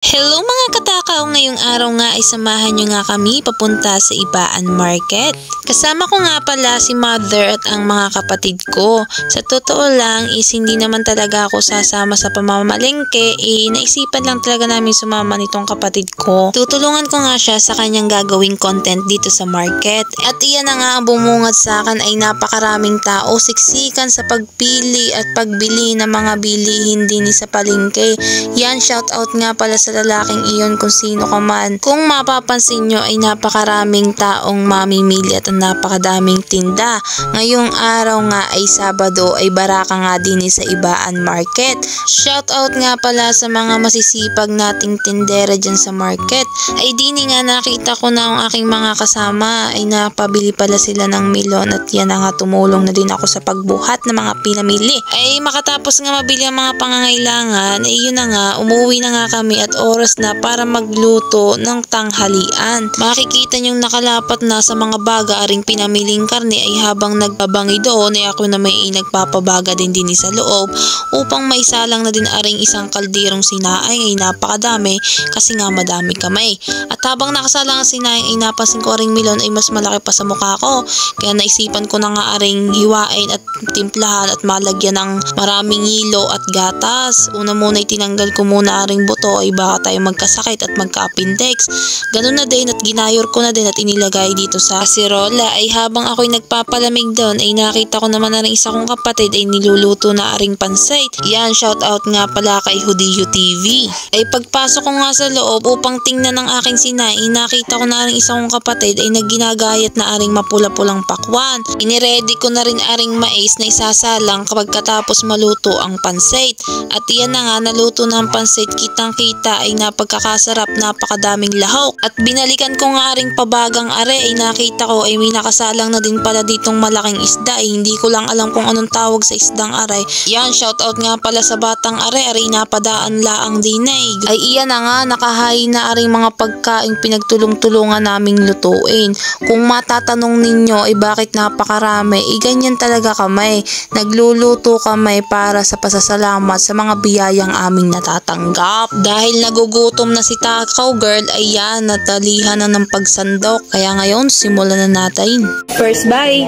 Hello mga katakaw, ngayong araw nga ay samahan nyo nga kami papunta sa Ibaan Market. Kasama ko nga pala si mother at ang mga kapatid ko. Sa totoo lang is hindi naman talaga ako sasama sa pamamalengke, naisipan lang talaga namin sumama nitong kapatid ko. Tutulungan ko nga siya sa kanyang gagawing content dito sa market. At iyan na nga ang bumungad sa akin ay napakaraming tao, siksikan sa pagpili at pagbili ng mga bilihin din sa palengke. Yan, shout out nga pala sa lalaking iyon kung sino ka man. Kung mapapansin nyo ay napakaraming taong mamimili at napakadaming tinda. Ngayong araw nga ay Sabado ay baraka nga din sa Ibaan Market. Shout out nga pala sa mga masisipag nating tindera dyan sa market. Ay dini nga nakita ko na ang aking mga kasama ay napabili pala sila ng melon at yan na nga tumulong na din ako sa pagbuhat ng mga pinamili. Ay makatapos nga mabili ang mga pangangailangan ay yun na nga, umuwi na nga kami at oras na para magluto ng tanghalian. Makikita nyong nakalapat na sa mga baga aring pinamiling karne ay habang nagbabangi doon ay ako na may nagpapabaga din sa loob upang maisalang na din aring isang kalderong sinaing ay napakadami kasi nga madami kamay. At habang nakasalang ang sinaing ay napansin ko aring melon ay mas malaki pa sa mukha ko, kaya naisipan ko na nga aring hiwain at timplahan at malagyan ng maraming hilo at gatas. Una muna ay tinanggal ko muna aring buto ay baka tayo magkasakit at magka-appendix. Ganun na din at ginayor ko na din at inilagay dito sa kasirola. Ay habang ako'y nagpapalamig doon ay nakita ko naman na rin isa kong kapatid ay niluluto na aring pansait. Yan, shout out nga pala kay Hudiyo TV. Ay pagpasok ko nga sa loob upang tingnan ng aking sinay, nakita ko na rin isa kong kapatid ay nagginagayat na aring mapula-pulang pakwan. Iniready ko na rin aring mais na isasalang kapag katapos maluto ang pansait. At yan na nga, naluto na ang pansait, kitang-kita ay napagkakasarap, napakadaming lahok. At binalikan ko nga aring pabagang are ay nakita ko ay may nakasalang na din pala ditong malaking isda ay hindi ko lang alam kung anong tawag sa isdang aray. Yan, shout out nga pala sa batang are napadaan laang dinay. Ay iyan na nga, nakahain na aring mga pagkain pinagtulong-tulungan naming lutuin. Kung matatanong ninyo ay bakit napakarami, ganyan talaga kamay. Nagluluto kamay para sa pasasalamat sa mga biyayang aming natatanggap. Dahil nagugutom na si Takaw Girl, ay yan, natalihan na ng pagsandok. Kaya ngayon, simulan na natin. First bye,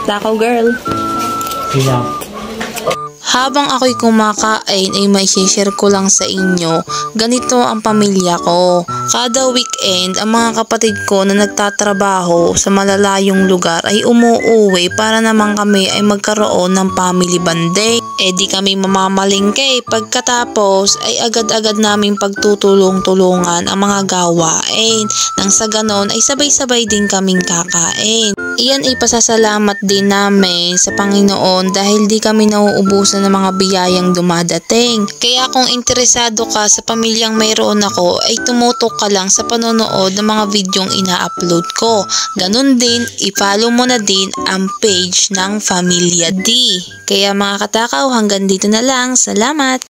Takaw Girl. Habang ako'y kumakain ay may share ko lang sa inyo, ganito ang pamilya ko. Kada weekend, ang mga kapatid ko na nagtatrabaho sa malalayong lugar ay umuuwi para naman kami ay magkaroon ng family bonding. Di kami mamamalingke. Pagkatapos ay agad-agad naming pagtutulong-tulungan ang mga gawain. Nang sa ganon ay sabay-sabay din kaming kakain. Iyan ay pasasalamat din namin sa Panginoon dahil di kami nauubusan ng mga biyayang dumadating. Kaya kung interesado ka sa pamilyang mayroon ako ay tumutok ka lang sa panonood ng mga videong ina-upload ko. Ganun din, i-follow mo na din ang page ng Familia D. Kaya mga katakaw, hanggang dito na lang. Salamat!